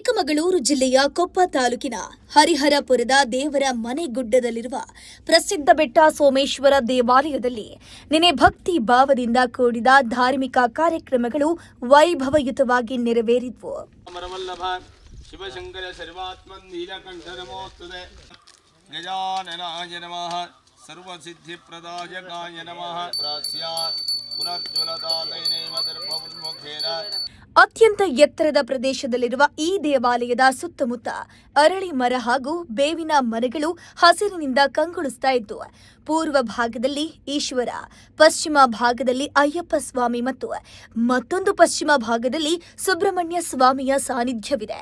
ಚಿಕ್ಕಮಗಳೂರು ಜಿಲ್ಲೆಯ ಕೊಪ್ಪ ತಾಲೂಕಿನ ಹರಿಹರಪುರದ ದೇವರ ಮನೆಗುಡ್ಡದಲ್ಲಿರುವ ಪ್ರಸಿದ್ಧ ಬೆಟ್ಟ ಸೋಮೇಶ್ವರ ದೇವಾಲಯದಲ್ಲಿ ನಿನ್ನೆ ಭಕ್ತಿ ಭಾವದಿಂದ ಕೂಡಿದ ಧಾರ್ಮಿಕ ಕಾರ್ಯಕ್ರಮಗಳು ವೈಭವಯುತವಾಗಿ ನೆರವೇರಿದವು. ಶಿವಶಂಕರ ಸರ್ವಾತ್ಮನ್ ನೀಲಕಂಠ ನಮೋಸ್ತುತೆ ಗಜಾನನಾಯ ನಮಃ ಸರ್ವಸಿದ್ಧಿಪ್ರದಾಯಕಾಯ ನಮಃ ಪ್ರಾಸ್ಯಾತ್ ಪುನರ್ಜ್ವಲತಾದೈನೇವ ದರ್ಭೋನ್ಮುಖೇನ. ಅತ್ಯಂತ ಎತ್ತರದ ಪ್ರದೇಶದಲ್ಲಿರುವ ಈ ದೇವಾಲಯದ ಸುತ್ತಮುತ್ತ ಅರಳಿ ಮರ ಹಾಗೂ ಬೇವಿನ ಮರಗಳು ಹಸಿರಿನಿಂದ ಕಂಗೊಳಿಸ್ತಾ ಇತ್ತು. ಪೂರ್ವ ಭಾಗದಲ್ಲಿ ಈಶ್ವರ, ಪಶ್ಚಿಮ ಭಾಗದಲ್ಲಿ ಅಯ್ಯಪ್ಪ ಸ್ವಾಮಿ ಮತ್ತು ಮತ್ತೊಂದು ಪಶ್ಚಿಮ ಭಾಗದಲ್ಲಿ ಸುಬ್ರಹ್ಮಣ್ಯ ಸ್ವಾಮಿಯ ಸಾನ್ನಿಧ್ಯವಿದೆ.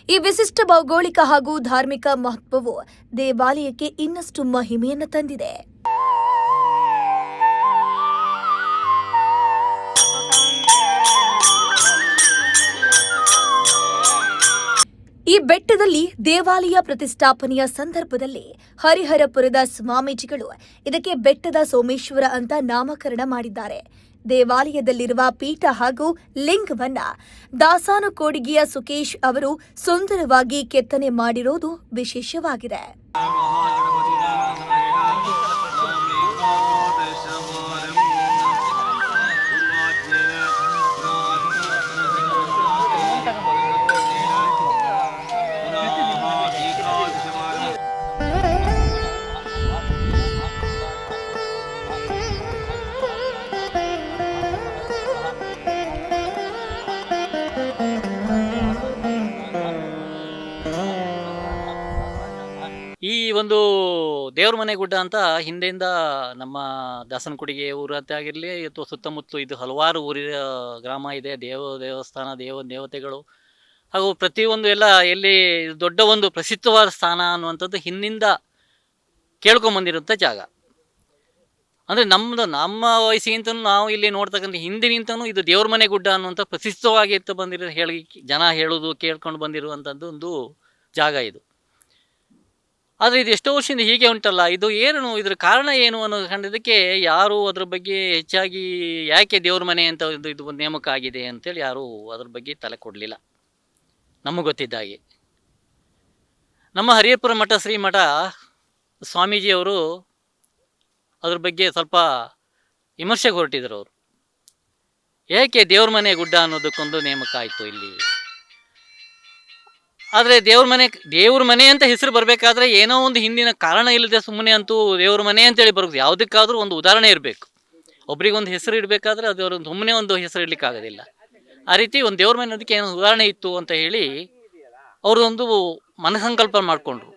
ಈ ವಿಶಿಷ್ಟ ಭೌಗೋಳಿಕ ಹಾಗೂ ಧಾರ್ಮಿಕ ಮಹತ್ವವು ದೇವಾಲಯಕ್ಕೆ ಇನ್ನಷ್ಟು ಮಹಿಮೆಯನ್ನು ತಂದಿದೆ. ಈ ಬೆಟ್ಟದಲ್ಲಿ ದೇವಾಲಯ ಪ್ರತಿಷ್ಠಾಪನೆಯ ಸಂದರ್ಭದಲ್ಲಿ ಹರಿಹರಪುರದ ಸ್ವಾಮೀಜಿಗಳು ಇದಕ್ಕೆ ಬೆಟ್ಟದ ಸೋಮೇಶ್ವರ ಅಂತ ನಾಮಕರಣ ಮಾಡಿದ್ದಾರೆ. ದೇವಾಲಯದಲ್ಲಿರುವ ಪೀಠ ಹಾಗೂ ಲಿಂಗವನ್ನ ದಾಸಾನುಕೋಡಿಗೆಯ ಸುಕೇಶ್ ಅವರು ಸುಂದರವಾಗಿ ಕೆತ್ತನೆ ಮಾಡಿರೋದು ವಿಶೇಷವಾಗಿದೆ. ಈ ಒಂದು ದೇವ್ರ ಮನೆ ಗುಡ್ಡ ಅಂತ ಹಿಂದೆಯಿಂದ ನಮ್ಮ ದಾಸನಕುಡಿಗೆ ಊರು ಅಂತ ಆಗಿರಲಿ ಅಥವಾ ಸುತ್ತಮುತ್ತಲು ಇದು ಹಲವಾರು ಊರಿನ ಗ್ರಾಮ ಇದೆ. ದೇವಸ್ಥಾನ ದೇವತೆಗಳು ಹಾಗೂ ಪ್ರತಿಯೊಂದು ಎಲ್ಲ ಎಲ್ಲಿ ದೊಡ್ಡ ಒಂದು ಪ್ರಸಿದ್ಧವಾದ ಸ್ಥಾನ ಅನ್ನುವಂಥದ್ದು ಹಿಂದಿಂದ ಕೇಳ್ಕೊಂಬಂದಿರುವಂಥ ಜಾಗ. ಅಂದರೆ ನಮ್ಮ ವಯಸ್ಸಿಗಿಂತಲೂ ನಾವು ಇಲ್ಲಿ ನೋಡ್ತಕ್ಕಂಥ ಹಿಂದಿನಿಂತಲೂ ಇದು ದೇವ್ರ ಮನೆ ಗುಡ್ಡ ಅನ್ನುವಂಥ ಪ್ರಸಿದ್ಧವಾಗಿ ಬಂದಿರೋ ಜನ ಹೇಳೋದು ಕೇಳ್ಕೊಂಡು ಬಂದಿರುವಂಥದ್ದು ಒಂದು ಜಾಗ ಇದು. ಆದರೆ ಇದು ಎಷ್ಟೋ ವರ್ಷದಿಂದ ಹೀಗೆ ಉಂಟಲ್ಲ, ಇದು ಏನು, ಇದ್ರ ಕಾರಣ ಏನು ಅನ್ನೋದು ಕಂಡಿದ್ದಕ್ಕೆ ಯಾರೂ ಅದ್ರ ಬಗ್ಗೆ ಹೆಚ್ಚಾಗಿ ಯಾಕೆ ದೇವ್ರ ಮನೆ ಅಂತ ಇದು ಒಂದು ನೇಮಕ ಆಗಿದೆ ಅಂತೇಳಿ ಯಾರೂ ಅದ್ರ ಬಗ್ಗೆ ತಲೆ ಕೊಡಲಿಲ್ಲ. ನಮಗೆ ಗೊತ್ತಿದ್ದ ಹಾಗೆ ನಮ್ಮ ಹರಿಹರಪುರ ಮಠ ಶ್ರೀಮಠ ಸ್ವಾಮೀಜಿಯವರು ಅದ್ರ ಬಗ್ಗೆ ಸ್ವಲ್ಪ ವಿಮರ್ಶೆಗೆ ಹೊರಟಿದ್ರು. ಅವರು ಏಕೆ ದೇವ್ರ ಮನೆ ಗುಡ್ಡ ಅನ್ನೋದಕ್ಕೊಂದು ನೇಮಕ ಆಯಿತು ಇಲ್ಲಿ. ಆದರೆ ದೇವ್ರ ಮನೆ ಅಂತ ಹೆಸರು ಬರಬೇಕಾದ್ರೆ ಏನೋ ಒಂದು ಹಿಂದಿನ ಕಾರಣ ಇಲ್ಲದೆ ಸುಮ್ಮನೆ ಅಂತೂ ದೇವ್ರ ಮನೆ ಅಂತೇಳಿ ಬರೋದು. ಯಾವುದಕ್ಕಾದ್ರೂ ಒಂದು ಉದಾಹರಣೆ ಇರಬೇಕು. ಒಬ್ರಿಗೊಂದು ಹೆಸರು ಇಡಬೇಕಾದ್ರೆ ಅದು ಸುಮ್ಮನೆ ಒಂದು ಹೆಸರು ಇಡ್ಲಿಕ್ಕೆ ಆಗೋದಿಲ್ಲ. ಆ ರೀತಿ ಒಂದು ದೇವ್ರ ಮನೆ ಅನ್ನೋದಕ್ಕೆ ಏನೋ ಉದಾಹರಣೆ ಇತ್ತು ಅಂತ ಹೇಳಿ ಅವ್ರದ್ದೊಂದು ಮನಸಂಕಲ್ಪ ಮಾಡಿಕೊಂಡ್ರು.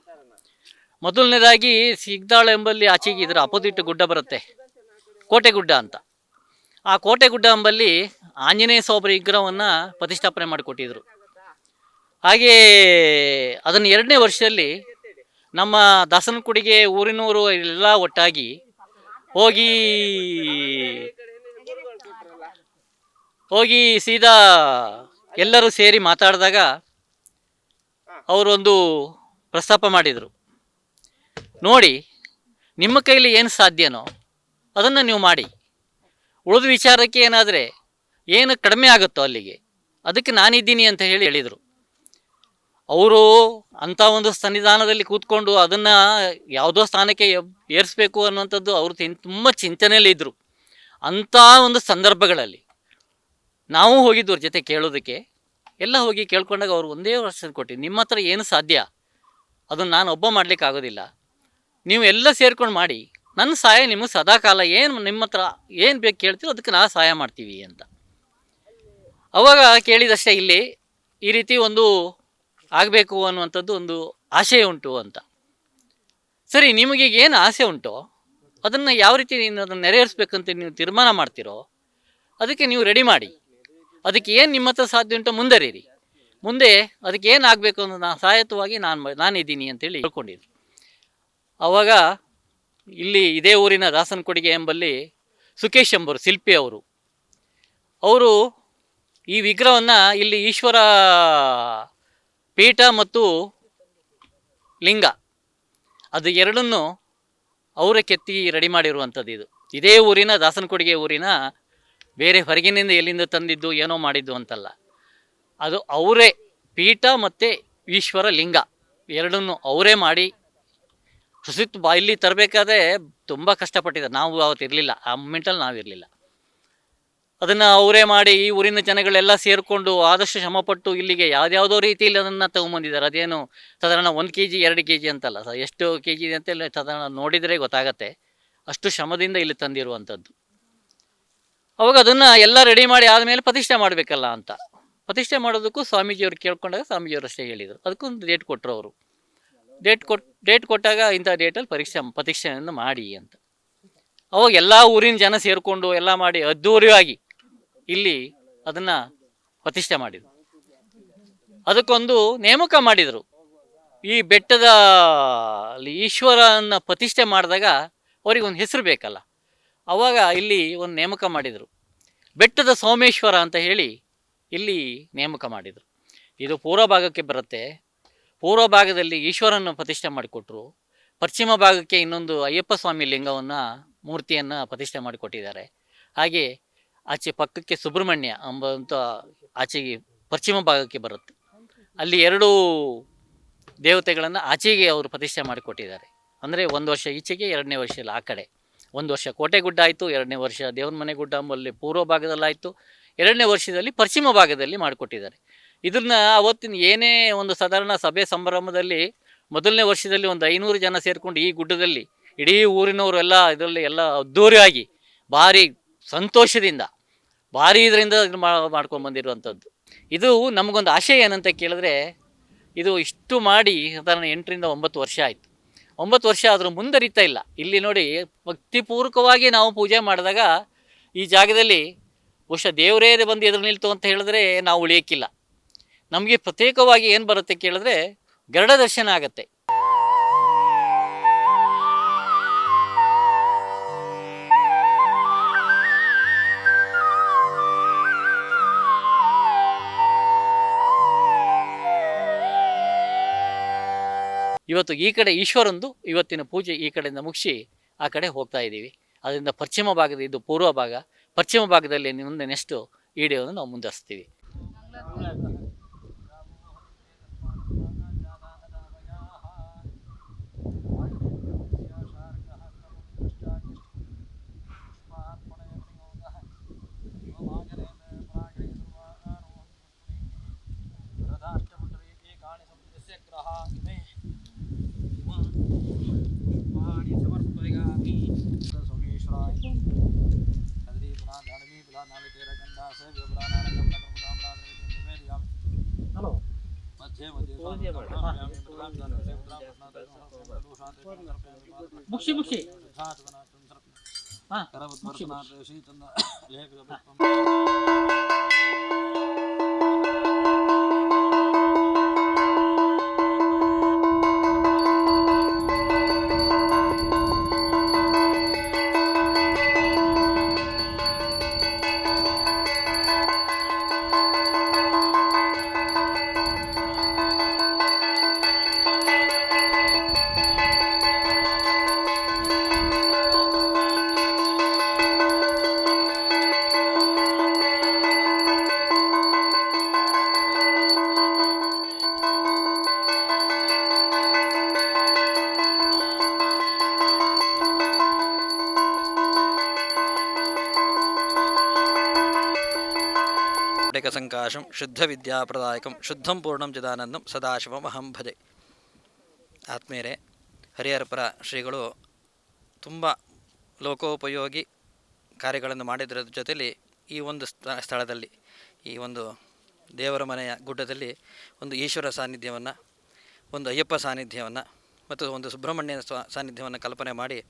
ಮೊದಲನೇದಾಗಿ ಸಿಗ್ದಾಳ ಎಂಬಲ್ಲಿ ಆಚೆಗೆ ಇದರ ಅಪೋಸಿಟ್ ಗುಡ್ಡ ಬರುತ್ತೆ, ಕೋಟೆ ಗುಡ್ಡ ಅಂತ. ಆ ಕೋಟೆ ಗುಡ್ಡ ಎಂಬಲ್ಲಿ ಆಂಜನೇಯ ಸ್ವಾಮಿ ವಿಗ್ರಹವನ್ನು ಪ್ರತಿಷ್ಠಾಪನೆ ಮಾಡಿಕೊಟ್ಟಿದ್ರು. ಹಾಗೇ ಅದನ್ನು 2ನೇ ವರ್ಷದಲ್ಲಿ ನಮ್ಮ ದಾಸನಕುಡಿಗೆ ಊರಿನವರು ಎಲ್ಲ ಒಟ್ಟಾಗಿ ಹೋಗಿ ಸೀದಾ ಎಲ್ಲರೂ ಸೇರಿ ಮಾತಾಡಿದಾಗ ಅವರೊಂದು ಪ್ರಸ್ತಾಪ ಮಾಡಿದರು. ನೋಡಿ, ನಿಮ್ಮ ಕೈಲಿ ಏನು ಸಾಧ್ಯನೋ ಅದನ್ನು ನೀವು ಮಾಡಿ, ಉಳಿದ ವಿಚಾರಕ್ಕೆ ಏನಾದರೆ ಏನು ಕಡಿಮೆ ಆಗುತ್ತೋ ಅಲ್ಲಿಗೆ ಅದಕ್ಕೆ ನಾನಿದ್ದೀನಿ ಅಂತ ಹೇಳಿದರು. ಅವರು ಅಂಥ ಒಂದು ಸನ್ನಿಧಾನದಲ್ಲಿ ಕೂತ್ಕೊಂಡು ಅದನ್ನು ಯಾವುದೋ ಸ್ಥಾನಕ್ಕೆ ಏರಿಸಬೇಕು ಅನ್ನುವಂಥದ್ದು ಅವರು ತುಂಬ ಚಿಂತನೆಯಲ್ಲಿ ಇದ್ದರು. ಅಂಥ ಒಂದು ಸಂದರ್ಭಗಳಲ್ಲಿ ನಾವು ಹೋಗಿದ್ದು ಅವ್ರ ಜೊತೆ ಕೇಳೋದಕ್ಕೆ. ಎಲ್ಲ ಹೋಗಿ ಕೇಳ್ಕೊಂಡಾಗ ಅವರು ಒಂದೇ ವರ್ಷ ಕೊಟ್ಟು, ನಿಮ್ಮ ಹತ್ರ ಏನು ಸಾಧ್ಯ ಅದನ್ನು ನಾನು ಒಬ್ಬ ಮಾಡಲಿಕ್ಕೆ ಆಗೋದಿಲ್ಲ, ನೀವು ಎಲ್ಲ ಸೇರ್ಕೊಂಡು ಮಾಡಿ, ನನ್ನ ಸಹಾಯ ನಿಮಗೆ ಸದಾಕಾಲ ಏನು ನಿಮ್ಮ ಹತ್ರ ಏನು ಬೇಕು ಕೇಳ್ತೀರೋ ಅದಕ್ಕೆ ನಾವು ಸಹಾಯ ಮಾಡ್ತೀವಿ ಅಂತ. ಅವಾಗ ಕೇಳಿದಷ್ಟೇ ಇಲ್ಲಿ ಈ ರೀತಿ ಒಂದು ಆಗಬೇಕು ಅನ್ನುವಂಥದ್ದು ಒಂದು ಆಶಯ ಉಂಟು ಅಂತ. ಸರಿ, ನಿಮಗೆ ಏನು ಆಸೆ ಉಂಟೋ ಅದನ್ನು ಯಾವ ರೀತಿ ಅದನ್ನು ನೆರವೇರಿಸ್ಬೇಕಂತ ನೀವು ತೀರ್ಮಾನ ಮಾಡ್ತೀರೋ ಅದಕ್ಕೆ ನೀವು ರೆಡಿ ಮಾಡಿ. ಅದಕ್ಕೆ ಏನು ನಿಮ್ಮ ಹತ್ರ ಸಾಧ್ಯ ಉಂಟೋ ಮುಂದರೀರಿ, ಮುಂದೆ ಅದಕ್ಕೆ ಏನು ಆಗಬೇಕು ಅನ್ನೋದು ನಾನು ಸಹಾಯಕವಾಗಿ ನಾನಿದ್ದೀನಿ ಅಂತೇಳಿ ಹೇಳ್ಕೊಂಡಿದ್ದೆ. ಆವಾಗ ಇಲ್ಲಿ ಇದೇ ಊರಿನ ದಾಸನಕುಡಿಗೆ ಎಂಬಲ್ಲಿ ಸುಕೇಶ್ ಎಂಬರು ಶಿಲ್ಪಿ ಅವರು ಈ ವಿಗ್ರಹವನ್ನು ಇಲ್ಲಿ ಈಶ್ವರ ಪೀಠ ಮತ್ತು ಲಿಂಗ ಅದು ಎರಡನ್ನೂ ಅವರೇ ಕೆತ್ತಿ ರೆಡಿ ಮಾಡಿರುವಂಥದ್ದು. ಇದೇ ಊರಿನ ದಾಸನಕುಡಿಗೆ ಊರಿನ, ಬೇರೆ ಹೊರಗಿನಿಂದ ಎಲ್ಲಿಂದ ತಂದಿದ್ದು ಏನೋ ಮಾಡಿದ್ದು ಅಂತಲ್ಲ, ಅದು ಅವರೇ ಪೀಠ ಮತ್ತು ಈಶ್ವರ ಲಿಂಗ ಎರಡನ್ನೂ ಅವರೇ ಮಾಡಿ ಸುಸಿತ್ತು ಇಲ್ಲಿ ತರಬೇಕಾದ್ರೆ ತುಂಬ ಕಷ್ಟಪಟ್ಟಿದ್ದಾರೆ. ನಾವು ಅವತ್ತು ಇರಲಿಲ್ಲ, ಆ ಮೂಮೆಂಟಲ್ಲಿ ನಾವಿರಲಿಲ್ಲ. ಅದನ್ನು ಅವರೇ ಮಾಡಿ ಈ ಊರಿನ ಜನಗಳೆಲ್ಲ ಸೇರಿಕೊಂಡು ಆದಷ್ಟು ಶ್ರಮಪಟ್ಟು ಇಲ್ಲಿಗೆ ಯಾವುದ್ಯಾವುದೋ ರೀತಿಯಲ್ಲಿ ಅದನ್ನು ತೊಗೊಂಬಂದಿದ್ದಾರೆ. ಅದೇನು ಸಾಧಾರಣ 1 kg 2 kg ಅಂತಲ್ಲ, ಎಷ್ಟು kg ಇದೆ ಅಂತೆಲ್ಲ ಸಾಧಾರಣ ನೋಡಿದರೆ ಗೊತ್ತಾಗತ್ತೆ. ಅಷ್ಟು ಶ್ರಮದಿಂದ ಇಲ್ಲಿ ತಂದಿರುವಂಥದ್ದು. ಅವಾಗ ಅದನ್ನು ಎಲ್ಲ ರೆಡಿ ಮಾಡಿ ಆದಮೇಲೆ ಪ್ರತಿಷ್ಠೆ ಮಾಡಬೇಕಲ್ಲ ಅಂತ. ಪ್ರತಿಷ್ಠೆ ಮಾಡೋದಕ್ಕೂ ಸ್ವಾಮೀಜಿಯವ್ರು ಕೇಳ್ಕೊಂಡಾಗ ಸ್ವಾಮೀಜಿಯವರು ಅಷ್ಟೇ ಹೇಳಿದರು. ಅದಕ್ಕೊಂದು ಡೇಟ್ ಕೊಟ್ಟರು ಅವರು. ಡೇಟ್ ಕೊಟ್ಟಾಗ ಇಂಥ ಡೇಟಲ್ಲಿ ಪ್ರತಿಷ್ಠೆಯನ್ನು ಮಾಡಿ ಅಂತ. ಅವಾಗ ಎಲ್ಲ ಊರಿನ ಜನ ಸೇರಿಕೊಂಡು ಎಲ್ಲ ಮಾಡಿ ಅದ್ಧೂರಿಯಾಗಿ ಇಲ್ಲಿ ಅದನ್ನು ಪ್ರತಿಷ್ಠೆ ಮಾಡಿದರು. ಅದಕ್ಕೊಂದು ನೇಮಕ ಮಾಡಿದರು. ಈ ಬೆಟ್ಟದ ಈಶ್ವರನ ಪ್ರತಿಷ್ಠೆ ಮಾಡಿದಾಗ ಅವರಿಗೊಂದು ಹೆಸರು ಬೇಕಲ್ಲ. ಆವಾಗ ಇಲ್ಲಿ ಒಂದು ನೇಮಕ ಮಾಡಿದರು. ಬೆಟ್ಟದ ಸೋಮೇಶ್ವರ ಅಂತ ಹೇಳಿ ಇಲ್ಲಿ ನೇಮಕ ಮಾಡಿದರು. ಇದು ಪೂರ್ವ ಭಾಗಕ್ಕೆ ಬರುತ್ತೆ. ಪೂರ್ವ ಭಾಗದಲ್ಲಿ ಈಶ್ವರನ ಪ್ರತಿಷ್ಠೆ ಮಾಡಿಕೊಟ್ರು. ಪಶ್ಚಿಮ ಭಾಗಕ್ಕೆ ಇನ್ನೊಂದು ಅಯ್ಯಪ್ಪ ಸ್ವಾಮಿ ಲಿಂಗವನ್ನು ಮೂರ್ತಿಯನ್ನು ಪ್ರತಿಷ್ಠೆ ಮಾಡಿಕೊಟ್ಟಿದ್ದಾರೆ. ಹಾಗೆ ಆಚೆ ಪಕ್ಕಕ್ಕೆ ಸುಬ್ರಹ್ಮಣ್ಯ ಎಂಬಂಥ ಆಚೆಗೆ ಪಶ್ಚಿಮ ಭಾಗಕ್ಕೆ ಬರುತ್ತೆ. ಅಲ್ಲಿ 2 ದೇವತೆಗಳನ್ನು ಆಚೆಗೆ ಅವರು ಪ್ರತಿಷ್ಠೆ ಮಾಡಿಕೊಟ್ಟಿದ್ದಾರೆ. ಅಂದರೆ 1 ವರ್ಷ ಈಚೆಗೆ, 2ನೇ ವರ್ಷ ಇಲ್ಲ ಆ ಕಡೆ. 1 ವರ್ಷ ಕೋಟೆಗುಡ್ಡ ಆಯಿತು, 2ನೇ ವರ್ಷ ದೇವ್ರ ಮನೆ ಗುಡ್ಡ ಎಂಬಲ್ಲಿ ಪೂರ್ವ ಭಾಗದಲ್ಲಾಯಿತು, 2ನೇ ವರ್ಷದಲ್ಲಿ ಪಶ್ಚಿಮ ಭಾಗದಲ್ಲಿ ಮಾಡಿಕೊಟ್ಟಿದ್ದಾರೆ. ಇದನ್ನು ಅವತ್ತಿನ ಏನೇ ಒಂದು ಸಾಧಾರಣ ಸಭೆ ಸಂಭ್ರಮದಲ್ಲಿ 1ನೇ ವರ್ಷದಲ್ಲಿ ಒಂದು 500 ಜನ ಸೇರಿಕೊಂಡು ಈ ಗುಡ್ಡದಲ್ಲಿ ಇಡೀ ಊರಿನವರು ಎಲ್ಲ ಇದರಲ್ಲಿ ಎಲ್ಲ ಅದ್ದೂರಿಯಾಗಿ ಭಾರಿ ಸಂತೋಷದಿಂದ ಭಾರಿ ಇದರಿಂದ ಮಾಡ್ಕೊಂಡು ಬಂದಿರುವಂಥದ್ದು. ಇದು ನಮಗೊಂದು ಆಶಯ ಏನಂತ ಕೇಳಿದ್ರೆ, ಇದು ಇಷ್ಟು ಮಾಡಿ ಸಾಧಾರಣ 8ರಿಂದ 9 ವರ್ಷ ಆಯಿತು. 9 ವರ್ಷ ಆದರೂ ಮುಂದರಿತಾ ಇಲ್ಲ. ಇಲ್ಲಿ ನೋಡಿ, ಭಕ್ತಿಪೂರ್ವಕವಾಗಿ ನಾವು ಪೂಜೆ ಮಾಡಿದಾಗ ಈ ಜಾಗದಲ್ಲಿ ಬಹುಶಃ ದೇವರೇ ಬಂದು ಎದುರು ನಿಲ್ತು ಅಂತ ಹೇಳಿದ್ರೆ ನಾವು ಉಳಿಯೋಕ್ಕಿಲ್ಲ. ನಮಗೆ ಪ್ರತ್ಯೇಕವಾಗಿ ಏನು ಬರುತ್ತೆ ಕೇಳಿದ್ರೆ ಗರುಡ ದರ್ಶನ ಆಗತ್ತೆ. ಇವತ್ತು ಈ ಕಡೆ ಈಶ್ವರಂದು ಇವತ್ತಿನ ಪೂಜೆ ಈ ಕಡೆಯಿಂದ ಮುಗಿಸಿ ಆ ಕಡೆ ಹೋಗ್ತಾ ಇದ್ದೀವಿ. ಅದರಿಂದ ಪಶ್ಚಿಮ ಭಾಗದ ಇದು ಪೂರ್ವ ಭಾಗ. ಪಶ್ಚಿಮ ಭಾಗದಲ್ಲಿ ಮುಂದೆ ನೆಕ್ಸ್ಟು ವಿಡಿಯೋವನ್ನು ನಾವು ಮುಂದುವರಿಸ್ತೀವಿ. ಮುಕ್ಷಿ ಸಂಕಾಶಂ ಶುದ್ಧ ವಿದ್ಯಾಪ್ರದಾಯಕಂ ಶುದ್ಧಂ ಪೂರ್ಣಂ ಚಿದಾನಂದಂ ಸದಾಶಿವಂ ಅಹಂ ಭಜೆ. ಆತ್ಮೀಯರೇ, ಹರಿಹರಪುರ ಶ್ರೀಗಳು ತುಂಬ ಲೋಕೋಪಯೋಗಿ ಕಾರ್ಯಗಳನ್ನು ಮಾಡಿದರ ಜೊತೆಯಲ್ಲಿ ಈ ಒಂದು ಸ್ಥಳದಲ್ಲಿ, ಈ ಒಂದು ದೇವರ ಮನೆಯ ಗುಡ್ಡದಲ್ಲಿ ಒಂದು ಈಶ್ವರ ಸಾನ್ನಿಧ್ಯವನ್ನು, ಒಂದು ಅಯ್ಯಪ್ಪ ಸಾನ್ನಿಧ್ಯವನ್ನು ಮತ್ತು ಒಂದು ಸುಬ್ರಹ್ಮಣ್ಯ ಸಾನ್ನಿಧ್ಯವನ್ನು ಕಲ್ಪನೆ ಮಾಡಿ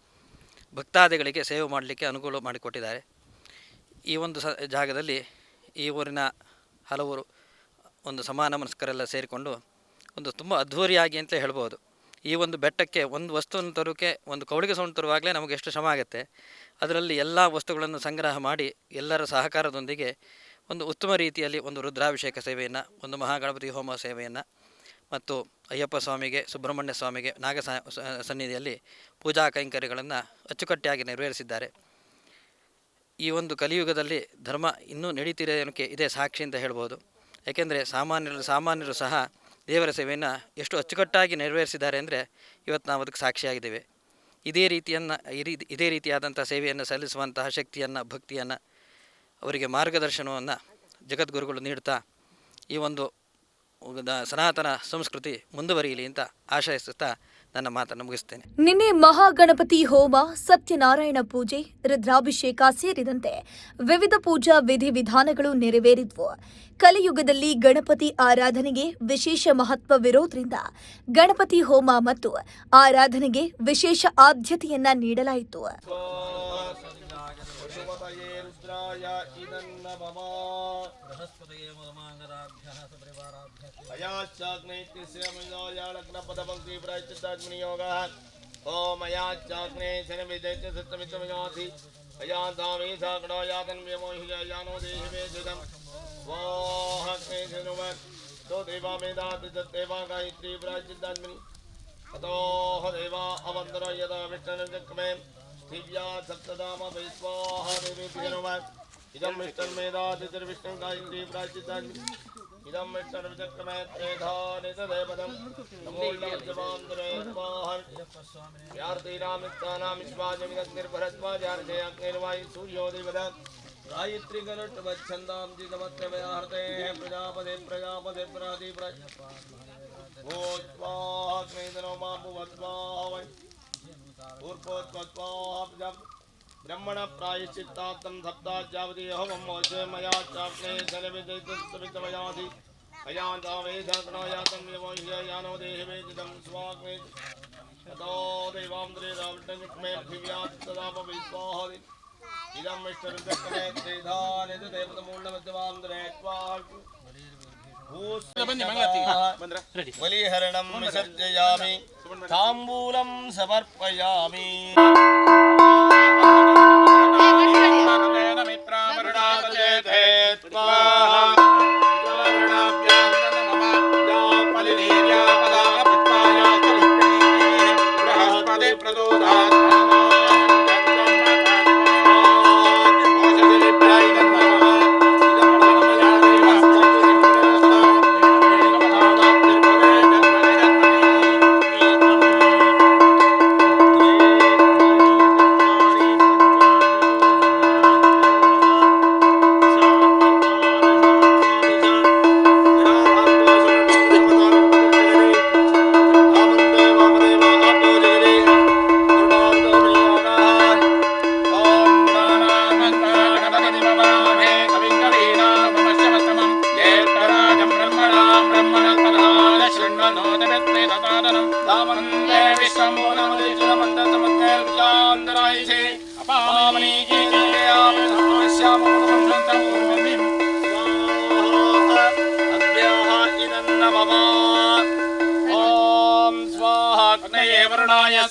ಭಕ್ತಾದಿಗಳಿಗೆ ಸೇವೆ ಮಾಡಲಿಕ್ಕೆ ಅನುಕೂಲ ಮಾಡಿಕೊಟ್ಟಿದ್ದಾರೆ. ಈ ಒಂದು ಜಾಗದಲ್ಲಿ ಈ ಊರಿನ ಹಲವರು ಒಂದು ಸಮಾನ ಮನಸ್ಕರೆಲ್ಲ ಸೇರಿಕೊಂಡು ಒಂದು ತುಂಬ ಅದ್ಧೂರಿಯಾಗಿ ಅಂತ ಹೇಳ್ಬೋದು. ಈ ಒಂದು ಬೆಟ್ಟಕ್ಕೆ ಒಂದು ವಸ್ತುವನ್ನು ತರೋಕ್ಕೆ, ಒಂದು ಕೌಳಿಗೆ ಸೌಂಡ್ ತರುವಾಗಲೇ ನಮಗೆ ಎಷ್ಟು ಶ್ರಮ ಆಗುತ್ತೆ. ಅದರಲ್ಲಿ ಎಲ್ಲ ವಸ್ತುಗಳನ್ನು ಸಂಗ್ರಹ ಮಾಡಿ ಎಲ್ಲರ ಸಹಕಾರದೊಂದಿಗೆ ಒಂದು ಉತ್ತಮ ರೀತಿಯಲ್ಲಿ ಒಂದು ರುದ್ರಾಭಿಷೇಕ ಸೇವೆಯನ್ನು, ಒಂದು ಮಹಾಗಣಪತಿ ಹೋಮ ಸೇವೆಯನ್ನು ಮತ್ತು ಅಯ್ಯಪ್ಪ ಸ್ವಾಮಿಗೆ, ಸುಬ್ರಹ್ಮಣ್ಯ ಸ್ವಾಮಿಗೆ ನಾಗ ಸನ್ನಿಧಿಯಲ್ಲಿ ಪೂಜಾ ಕೈಂಕರ್ಯಗಳನ್ನು ಅಚ್ಚುಕಟ್ಟಾಗಿ ನೆರವೇರಿಸಿದ್ದಾರೆ. ಈ ಒಂದು ಕಲಿಯುಗದಲ್ಲಿ ಧರ್ಮ ಇನ್ನೂ ನಡೀತಿರೋದಕ್ಕೆ ಇದೇ ಸಾಕ್ಷಿ ಅಂತ ಹೇಳ್ಬೋದು. ಯಾಕೆಂದರೆ ಸಾಮಾನ್ಯರು ಸಹ ದೇವರ ಸೇವೆಯನ್ನು ಎಷ್ಟು ಅಚ್ಚುಕಟ್ಟಾಗಿ ನೆರವೇರಿಸಿದ್ದಾರೆ ಅಂದರೆ ಇವತ್ತು ನಾವು ಅದಕ್ಕೆ ಸಾಕ್ಷಿಯಾಗಿದ್ದೇವೆ. ಇದೇ ರೀತಿಯಾದಂಥ ಸೇವೆಯನ್ನು ಸಲ್ಲಿಸುವಂತಹ ಶಕ್ತಿಯನ್ನು, ಭಕ್ತಿಯನ್ನು, ಅವರಿಗೆ ಮಾರ್ಗದರ್ಶನವನ್ನು ಜಗದ್ಗುರುಗಳು ನೀಡುತ್ತಾ ಈ ಒಂದು ಸನಾತನ ಸಂಸ್ಕೃತಿ ಮುಂದುವರಿಯಲಿ ಅಂತ ಆಶಯಿಸುತ್ತಾ ನನ್ನ ಮಾತನ್ನು ಮುಗಿಸ್ತೇನೆ. ನಿನ್ನೆ ಮಹಾಗಣಪತಿ ಹೋಮ, ಸತ್ಯನಾರಾಯಣ ಪೂಜೆ, ರುದ್ರಾಭಿಷೇಕ ಸೇರಿದಂತೆ ವಿವಿಧ ಪೂಜಾ ವಿಧಿವಿಧಾನಗಳು ನೆರವೇರಿದ್ವು. ಕಲಿಯುಗದಲ್ಲಿ ಗಣಪತಿ ಆರಾಧನೆಗೆ ವಿಶೇಷ ಮಹತ್ವವಿರೋದ್ರಿಂದ ಗಣಪತಿ ಹೋಮ ಮತ್ತು ಆರಾಧನೆಗೆ ವಿಶೇಷ ಆದ್ಯತೆಯನ್ನ ನೀಡಲಾಯಿತು. ओम अयाचाग्ने शनविदैत्य सत्तमित्तमयाति अयादामे सागणो यातन्व्यमोहियानो देहिमेधिदं स्वाहाग्ने शनुवन् तो देवामेदाति तत्तेवा गायत्री प्राचिदात्मनि अतोह देवा अवन्दरो यदा विष्णुर्जक्मे दिव्या सप्तदाम वैस्वाहा देवी शनुवन् इदं विष्णुर्मेदाति तिर्विष्णुं गायत्री प्राचिदात्मनि इदं विष्णुर्जक्मे त्रेधानि तदेवदं नमो नमः स्वाहा यार्तीनामित्तानां विश्वाजमिदग्निर्भरद्वाजार्जयाग्निर्वायु सूर्योदिवदं गायत्री गरुट्वच्छन्दां जितमत्रवयाहर्ते प्रजापदे प्रजापदे भूत्वाग्नेदनो माभुवत्वावै ऊर्पोत्वत्वाब्जं ब्रह्मण प्रायश्चित्तात्तं सप्ताज्यावति अहमं मोचे मया चाग्ने जलविदयितुस्तुमितमयाधि अयान्तावेशकणोयातं व्यमोह्ययानो देहिवेदितं स्वाग्ने ततो देवान्द्रे रावृतनिक्मे पृथिव्यात् तदापविस्वाहादि इदं विष्णुर्दक्कमे त्रिधानि देवतमूलमध्यवान्द्रे बलिहरणं विसर्जयामि ताम्बूलं समर्पयामि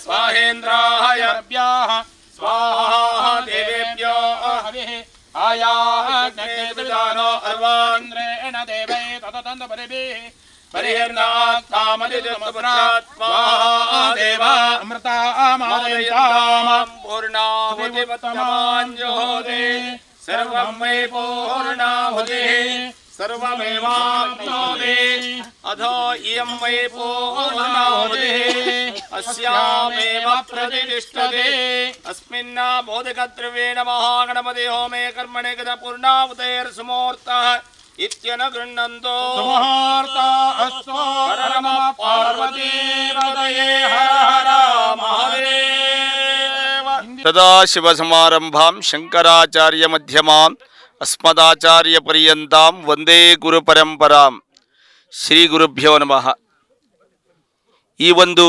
स्वाहेन्द्राय स्वाहा देवेभ्यो हविः आयाग्नेर्विदानो अर्वान्द्रेण देवै तततन्दपरिभिः परिहर्णात् कामदिदमुपरात् स्वाहा देवा अमृतामादयतां पूर्णाहुतिवत्तमाञ्जुहोति सर्वं वै पूर्णाहुतिः सर्वमेवाप्नोति अधो इयं वै पूर्णाहुतिः अस्यामेव प्रतिष्ठते अस्मिन्ना बोधकद्रव्येण महागणपति होमे कर्मणे गदा पूर्णाहुतेर्सुमूर्तः इत्यन गृह्णन्तो सुमुहूर्ता अस्तु हर नमः पार्वतीपतये हर हर महादेव सदाशिवसमारम्भां शङ्कराचार्यमध्यमाम् अस्मदाचार्यपर्यन्तां वन्दे गुरुपरम्परां ಶ್ರೀ ಗುರುಭ್ಯೋ ನಮಃ. ಈ ಒಂದು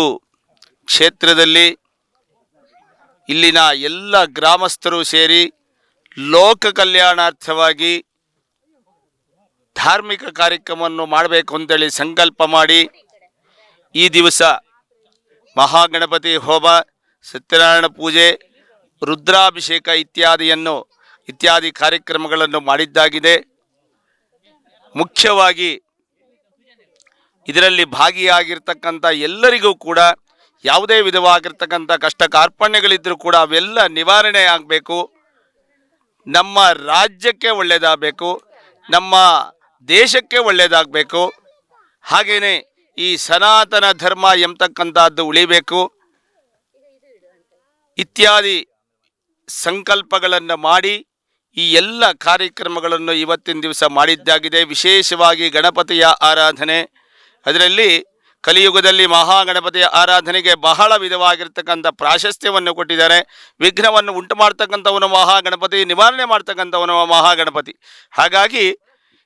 ಕ್ಷೇತ್ರದಲ್ಲಿ ಇಲ್ಲಿನ ಎಲ್ಲ ಗ್ರಾಮಸ್ಥರು ಸೇರಿ ಲೋಕ ಕಲ್ಯಾಣಾರ್ಥವಾಗಿ ಧಾರ್ಮಿಕ ಕಾರ್ಯಕ್ರಮವನ್ನು ಮಾಡಬೇಕು ಅಂತೇಳಿ ಸಂಕಲ್ಪ ಮಾಡಿ ಈ ದಿವಸ ಮಹಾಗಣಪತಿ ಹೋಮ, ಸತ್ಯನಾರಾಯಣ ಪೂಜೆ, ರುದ್ರಾಭಿಷೇಕ ಇತ್ಯಾದಿ ಕಾರ್ಯಕ್ರಮಗಳನ್ನು ಮಾಡಿದ್ದಾಗಿದೆ. ಮುಖ್ಯವಾಗಿ ಇದರಲ್ಲಿ ಭಾಗಿಯಾಗಿರ್ತಕ್ಕಂಥ ಎಲ್ಲರಿಗೂ ಕೂಡ ಯಾವುದೇ ವಿಧವಾಗಿರ್ತಕ್ಕಂಥ ಕಷ್ಟ ಕಾರ್ಪಣ್ಯಗಳಿದ್ದರೂ ಕೂಡ ಅವೆಲ್ಲ ನಿವಾರಣೆ ಆಗಬೇಕು, ನಮ್ಮ ರಾಜ್ಯಕ್ಕೆ ಒಳ್ಳೆಯದಾಗಬೇಕು, ನಮ್ಮ ದೇಶಕ್ಕೆ ಒಳ್ಳೆಯದಾಗಬೇಕು. ಹಾಗೆಯೇ ಈ ಸನಾತನ ಧರ್ಮ ಎಂಬತಕ್ಕಂಥದ್ದು ಉಳಿಬೇಕು ಇತ್ಯಾದಿ ಸಂಕಲ್ಪಗಳನ್ನು ಮಾಡಿ ಈ ಎಲ್ಲ ಕಾರ್ಯಕ್ರಮಗಳನ್ನು ಇವತ್ತಿನ ದಿವಸ ಮಾಡಿದ್ದಾಗಿದೆ. ವಿಶೇಷವಾಗಿ ಗಣಪತಿಯ ಆರಾಧನೆ, ಅದರಲ್ಲಿ ಕಲಿಯುಗದಲ್ಲಿ ಮಹಾಗಣಪತಿಯ ಆರಾಧನೆಗೆ ಬಹಳ ವಿಧವಾಗಿರ್ತಕ್ಕಂಥ ಪ್ರಾಶಸ್ತ್ಯವನ್ನು ಕೊಟ್ಟಿದ್ದಾರೆ. ವಿಘ್ನವನ್ನು ಉಂಟು ಮಾಡ್ತಕ್ಕಂಥವನು ಮಹಾಗಣಪತಿ, ನಿವಾರಣೆ ಮಾಡ್ತಕ್ಕಂಥವನು ಮಹಾಗಣಪತಿ. ಹಾಗಾಗಿ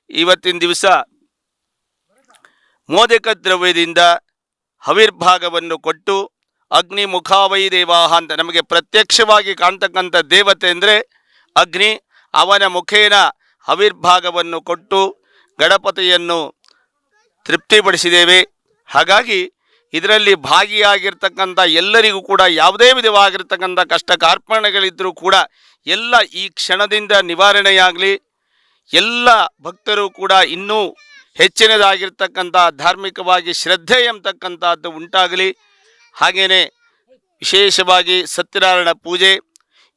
ಇವತ್ತಿನ ದಿವಸ ಮೋದಕ ದ್ರವ್ಯದಿಂದ ಹವಿರ್ಭಾಗವನ್ನು ಕೊಟ್ಟು ಅಗ್ನಿ ಮುಖಾವೈ ದೇವಾಹ ಅಂತ ನಮಗೆ ಪ್ರತ್ಯಕ್ಷವಾಗಿ ಕಾಣ್ತಕ್ಕಂಥ ದೇವತೆ ಅಂದರೆ ಅಗ್ನಿ. ಅವನ ಮುಖೇನ ಹವಿರ್ಭಾಗವನ್ನು ಕೊಟ್ಟು ಗಣಪತಿಯನ್ನು ತೃಪ್ತಿಪಡಿಸಿದ್ದೇವೆ. ಹಾಗಾಗಿ ಇದರಲ್ಲಿ ಭಾಗಿಯಾಗಿರ್ತಕ್ಕಂಥ ಎಲ್ಲರಿಗೂ ಕೂಡ ಯಾವುದೇ ವಿಧವಾಗಿರ್ತಕ್ಕಂಥ ಕಷ್ಟ ಕಾರ್ಪಣ್ಯಗಳಿದ್ದರೂ ಕೂಡ ಎಲ್ಲ ಈ ಕ್ಷಣದಿಂದ ನಿವಾರಣೆಯಾಗಲಿ. ಎಲ್ಲ ಭಕ್ತರು ಕೂಡ ಇನ್ನೂ ಹೆಚ್ಚಿನದಾಗಿರ್ತಕ್ಕಂಥ ಧಾರ್ಮಿಕವಾಗಿ ಶ್ರದ್ಧೆ ಎಂಬತಕ್ಕಂಥದ್ದು ಉಂಟಾಗಲಿ. ಹಾಗೆಯೇ ವಿಶೇಷವಾಗಿ ಸತ್ಯನಾರಾಯಣ ಪೂಜೆ,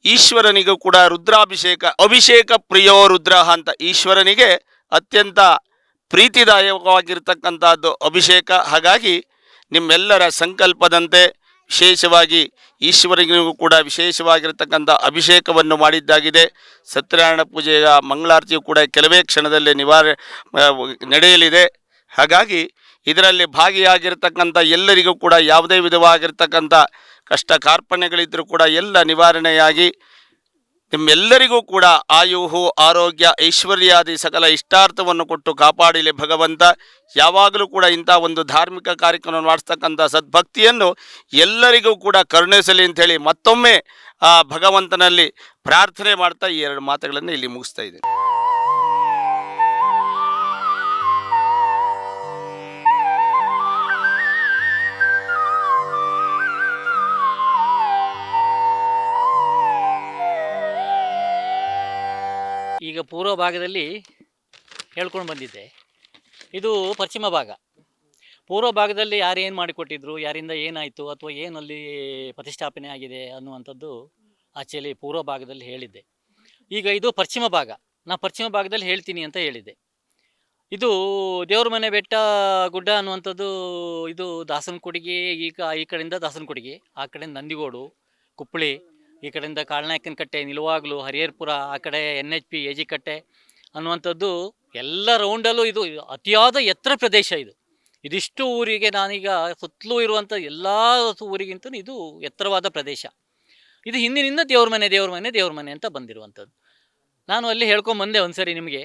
ಈಶ್ವರನಿಗೂ ಕೂಡ ರುದ್ರಾಭಿಷೇಕ, ಅಭಿಷೇಕ ಪ್ರಿಯೋ ರುದ್ರ ಅಂತ ಈಶ್ವರನಿಗೆ ಅತ್ಯಂತ ಪ್ರೀತಿದಾಯಕವಾಗಿರ್ತಕ್ಕಂಥದ್ದು ಅಭಿಷೇಕ. ಹಾಗಾಗಿ ನಿಮ್ಮೆಲ್ಲರ ಸಂಕಲ್ಪದಂತೆ ವಿಶೇಷವಾಗಿ ಈಶ್ವರನಿಗೂ ಕೂಡ ವಿಶೇಷವಾಗಿರ್ತಕ್ಕಂಥ ಅಭಿಷೇಕವನ್ನು ಮಾಡಿದ್ದಾಗಿದೆ. ಸತ್ಯನಾರಾಯಣ ಪೂಜೆಯ ಮಂಗಳಾರತಿಯು ಕೂಡ ಕೆಲವೇ ಕ್ಷಣದಲ್ಲಿ ನಡೆಯಲಿದೆ. ಹಾಗಾಗಿ ಇದರಲ್ಲಿ ಭಾಗಿಯಾಗಿರ್ತಕ್ಕಂಥ ಎಲ್ಲರಿಗೂ ಕೂಡ ಯಾವುದೇ ವಿಧವಾಗಿರ್ತಕ್ಕಂಥ ಕಷ್ಟ ಕಾರ್ಪಣ್ಯಗಳಿದ್ದರೂ ಕೂಡ ಎಲ್ಲ ನಿವಾರಣೆಯಾಗಿ ನಿಮ್ಮೆಲ್ಲರಿಗೂ ಕೂಡ ಆಯುಹು ಆರೋಗ್ಯ ಐಶ್ವರ್ಯಾದಿ ಸಕಲ ಇಷ್ಟಾರ್ಥವನ್ನು ಕೊಟ್ಟು ಕಾಪಾಡಲಿ ಭಗವಂತ. ಯಾವಾಗಲೂ ಕೂಡ ಇಂಥ ಒಂದು ಧಾರ್ಮಿಕ ಕಾರ್ಯಕ್ರಮವನ್ನು ಮಾಡಿಸ್ತಕ್ಕಂಥ ಸದ್ಭಕ್ತಿಯನ್ನು ಎಲ್ಲರಿಗೂ ಕೂಡ ಕರುಣಿಸಲಿ ಅಂಥೇಳಿ ಮತ್ತೊಮ್ಮೆ ಆ ಭಗವಂತನಲ್ಲಿ ಪ್ರಾರ್ಥನೆ ಮಾಡ್ತಾ ಈ ಎರಡು ಮಾತುಗಳನ್ನು ಇಲ್ಲಿ ಮುಗಿಸ್ತಾ ಇದ್ದೀನಿ. ಈಗ ಪೂರ್ವ ಭಾಗದಲ್ಲಿ ಹೇಳ್ಕೊಂಡು ಬಂದಿದ್ದೆ, ಇದು ಪಶ್ಚಿಮ ಭಾಗ. ಪೂರ್ವ ಭಾಗದಲ್ಲಿ ಯಾರೇನು ಮಾಡಿಕೊಟ್ಟಿದ್ರು, ಯಾರಿಂದ ಏನಾಯಿತು ಅಥವಾ ಏನಲ್ಲಿ ಪ್ರತಿಷ್ಠಾಪನೆ ಆಗಿದೆ ಅನ್ನುವಂಥದ್ದು ಆಚೆಯಲ್ಲಿ ಪೂರ್ವ ಭಾಗದಲ್ಲಿ ಹೇಳಿದ್ದೆ. ಈಗ ಇದು ಪಶ್ಚಿಮ ಭಾಗ. ನಾನು ಪಶ್ಚಿಮ ಭಾಗದಲ್ಲಿ ಹೇಳ್ತೀನಿ ಅಂತ ಹೇಳಿದ್ದೆ. ಇದು ದೇವ್ರ ಮನೆ ಬೆಟ್ಟ ಗುಡ್ಡ ಅನ್ನುವಂಥದ್ದು ಇದು ದಾಸನಕೊಡಿಗೆ. ಈಗ ಈ ಕಡೆಯಿಂದ ದಾಸನಕೊಡಿಗೆ, ಆ ಕಡೆ ನಂದಿಗೋಡು, ಕುಪ್ಪಳಿ, ಈ ಕಡೆಯಿಂದ ಕಾಳನಾಯಕನ ಕಟ್ಟೆ, ನಿಲುವಾಗ್ಲು, ಹರಿಹರಪುರ, ಆ ಕಡೆ NHP AG ಕಟ್ಟೆ ಅನ್ನುವಂಥದ್ದು ಎಲ್ಲ ರೌಂಡಲ್ಲೂ ಇದು ಅತಿಯಾದ ಎತ್ತರ ಪ್ರದೇಶ. ಇದಿಷ್ಟು ಊರಿಗೆ ನಾನೀಗ ಸುತ್ತಲೂ ಇರುವಂಥ ಎಲ್ಲ ಊರಿಗಿಂತ ಇದು ಎತ್ತರವಾದ ಪ್ರದೇಶ. ಇದು ಹಿಂದಿನಿಂದ ದೇವ್ರ ಮನೆ ಅಂತ ಬಂದಿರುವಂಥದ್ದು. ನಾನು ಅಲ್ಲಿ ಹೇಳ್ಕೊಂಬಂದೆ ಒಂದು ಸರಿ ನಿಮಗೆ.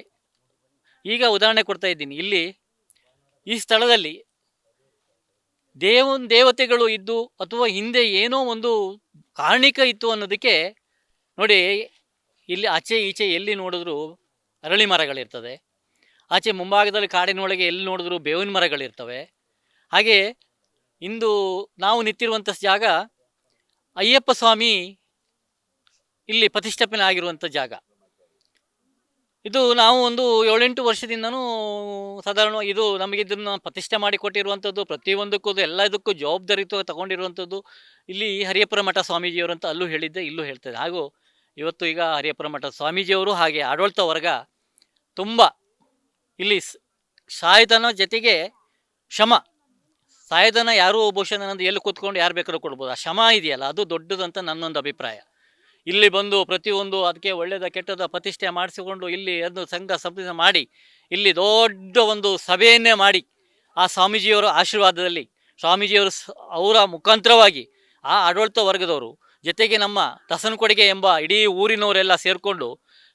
ಈಗ ಉದಾಹರಣೆ ಕೊಡ್ತಾ ಇದ್ದೀನಿ. ಇಲ್ಲಿ ಈ ಸ್ಥಳದಲ್ಲಿ ದೇವತೆಗಳು ಇದ್ದು ಅಥವಾ ಹಿಂದೆ ಏನೋ ಒಂದು ಕಾರಣಿಕ ಇತ್ತು ಅನ್ನೋದಕ್ಕೆ ನೋಡಿ. ಇಲ್ಲಿ ಆಚೆ ಈಚೆ ಎಲ್ಲಿ ನೋಡಿದ್ರು ಅರಳಿ ಮರಗಳಿರ್ತದೆ. ಆಚೆ ಮುಂಭಾಗದಲ್ಲಿ ಕಾಡಿನೊಳಗೆ ಎಲ್ಲಿ ನೋಡಿದ್ರು ಬೇವಿನ ಮರಗಳಿರ್ತವೆ. ಹಾಗೆ ಇಂದು ನಾವು ನಿಂತಿರುವಂಥ ಜಾಗ ಅಯ್ಯಪ್ಪ ಸ್ವಾಮಿ ಇಲ್ಲಿ ಪ್ರತಿಷ್ಠಾಪನೆ ಆಗಿರುವಂಥ ಜಾಗ. ಇದು ನಾವು ಒಂದು 7-8 ವರ್ಷದಿಂದನೂ ಸಾಧಾರಣ ಇದು ನಮಗೆ ಇದನ್ನು ಪ್ರತಿಷ್ಠೆ ಮಾಡಿಕೊಟ್ಟಿರುವಂಥದ್ದು. ಪ್ರತಿಯೊಂದಕ್ಕೂ ಎಲ್ಲದಕ್ಕೂ ಜವಾಬ್ದಾರಿತ್ವ ತಗೊಂಡಿರುವಂಥದ್ದು ಇಲ್ಲಿ ಹರಿಯಪುರ ಮಠ ಸ್ವಾಮೀಜಿಯವರಂತ ಅಲ್ಲೂ ಹೇಳಿದ್ದೆ, ಇಲ್ಲೂ ಹೇಳ್ತದೆ. ಹಾಗೂ ಇವತ್ತು ಈಗ ಹರಿಯಪುರ ಮಠ ಸ್ವಾಮೀಜಿಯವರು ಹಾಗೆ ಆಡಳಿತ ವರ್ಗ ತುಂಬ ಇಲ್ಲಿ ಸಾಯಧನ ಜೊತೆಗೆ ಶ್ರಮ. ಸಾಯಧನ ಯಾರೂ ಬಹುಶಃ ನನ್ನದು ಎಲ್ಲಿ ಕೂತ್ಕೊಂಡು ಯಾರು ಬೇಕಾದ್ರೂ ಕೊಡ್ಬೋದು. ಆ ಶ್ರಮ ಇದೆಯಲ್ಲ ಅದು ದೊಡ್ಡದಂತ ನನ್ನೊಂದು ಅಭಿಪ್ರಾಯ. ಇಲ್ಲಿ ಬಂದು ಪ್ರತಿಯೊಂದು ಅದಕ್ಕೆ ಒಳ್ಳೆಯದ ಕೆಟ್ಟದ ಪ್ರತಿಷ್ಠೆ ಮಾಡಿಸಿಕೊಂಡು ಇಲ್ಲಿ ಅದನ್ನು ಸಂಘ ಸಂಸ್ಥೆ ಮಾಡಿ ಇಲ್ಲಿ ದೊಡ್ಡ ಒಂದು ಸಭೆಯನ್ನೇ ಮಾಡಿ ಆ ಸ್ವಾಮೀಜಿಯವರ ಆಶೀರ್ವಾದದಲ್ಲಿ ಸ್ವಾಮೀಜಿಯವರು ಅವರ ಮುಖಾಂತರವಾಗಿ ಆ ಆಡಳಿತ ವರ್ಗದವರು ಜೊತೆಗೆ ನಮ್ಮ ದಾಸನಕೊಡಿಗೆ ಎಂಬ ಇಡೀ ಊರಿನವರೆಲ್ಲ ಸೇರಿಕೊಂಡು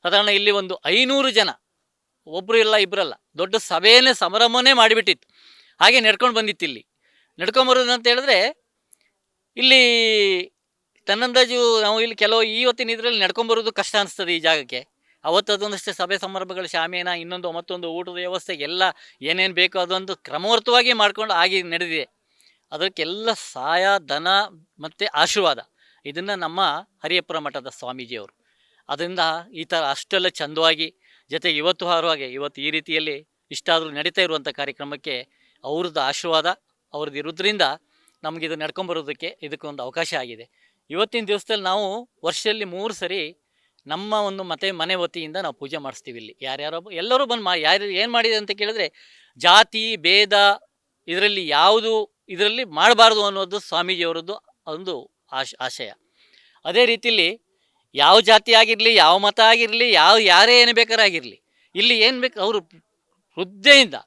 ಸಾಧಾರಣ ಇಲ್ಲಿ ಒಂದು 500 ಜನ, ಒಬ್ಬರು ಇಲ್ಲ ಇಬ್ಬರಲ್ಲ, ದೊಡ್ಡ ಸಭೆಯನ್ನೇ ಸಂಭ್ರಮನೇ ಮಾಡಿಬಿಟ್ಟಿತ್ತು. ಹಾಗೆ ನಡ್ಕೊಂಡು ಬಂದಿತ್ತು. ಇಲ್ಲಿ ನಡ್ಕೊಂಬರೋದು ಅಂತ ಹೇಳಿದ್ರೆ ಇಲ್ಲಿ ತನ್ನಂದಾಜು ನಾವು ಇಲ್ಲಿ ಕೆಲವು ಇವತ್ತಿನ ಇದರಲ್ಲಿ ನಡ್ಕೊಂಬರೋದು ಕಷ್ಟ ಅನಿಸ್ತದೆ ಈ ಜಾಗಕ್ಕೆ. ಅವತ್ತು ಅದೊಂದಷ್ಟು ಸಭೆ ಸಮಾರಂಭಗಳು, ಶಾಮಿಯಾನ, ಇನ್ನೊಂದು ಮತ್ತೊಂದು ಊಟದ ವ್ಯವಸ್ಥೆ ಎಲ್ಲ ಏನೇನು ಬೇಕೋ ಅದೊಂದು ಕ್ರಮವರ್ತವಾಗಿ ಮಾಡ್ಕೊಂಡು ಆಗಿ ನಡೆದಿದೆ. ಅದಕ್ಕೆಲ್ಲ ಸಹಾಯ ಧನ ಮತ್ತು ಆಶೀರ್ವಾದ ಇದನ್ನು ನಮ್ಮ ಹರಿಯಪುರ ಮಠದ ಸ್ವಾಮೀಜಿಯವರು. ಅದರಿಂದ ಈ ಥರ ಅಷ್ಟೆಲ್ಲ ಚಂದವಾಗಿ ಜೊತೆಗೆ ಇವತ್ತು ಹಾರುವಾಗೆ ಇವತ್ತು ಈ ರೀತಿಯಲ್ಲಿ ಇಷ್ಟಾದರೂ ನಡೀತಾ ಇರುವಂಥ ಕಾರ್ಯಕ್ರಮಕ್ಕೆ ಅವ್ರದ್ದು ಆಶೀರ್ವಾದ ಅವ್ರದ್ದು ಇರೋದ್ರಿಂದ ನಮಗಿದು ನಡ್ಕೊಂಬರೋದಕ್ಕೆ ಇದಕ್ಕೊಂದು ಅವಕಾಶ ಆಗಿದೆ. ಇವತ್ತಿನ ದಿವಸದಲ್ಲಿ ನಾವು ವರ್ಷದಲ್ಲಿ 3 ಸರಿ ನಮ್ಮ ಒಂದು ಮನೆ ವತಿಯಿಂದ ನಾವು ಪೂಜೆ ಮಾಡಿಸ್ತೀವಿ. ಇಲ್ಲಿ ಯಾರ್ಯಾರೋ ಎಲ್ಲರೂ ಬಂದು ಯಾರು ಏನು ಮಾಡಿದೆ ಅಂತ ಕೇಳಿದ್ರೆ ಜಾತಿ ಭೇದ ಇದರಲ್ಲಿ ಯಾವುದು ಇದರಲ್ಲಿ ಮಾಡಬಾರ್ದು ಅನ್ನೋದು ಸ್ವಾಮೀಜಿಯವರದ್ದು ಒಂದು ಆಶಯ. ಅದೇ ರೀತಿಯಲ್ಲಿ ಯಾವ ಜಾತಿ ಆಗಿರಲಿ, ಯಾವ ಮತ ಆಗಿರಲಿ, ಯಾರೇ ಏನು ಬೇಕಾರಾಗಿರಲಿ, ಇಲ್ಲಿ ಏನು ಬೇಕು ಅವರು ಹೃದಯದಿಂದ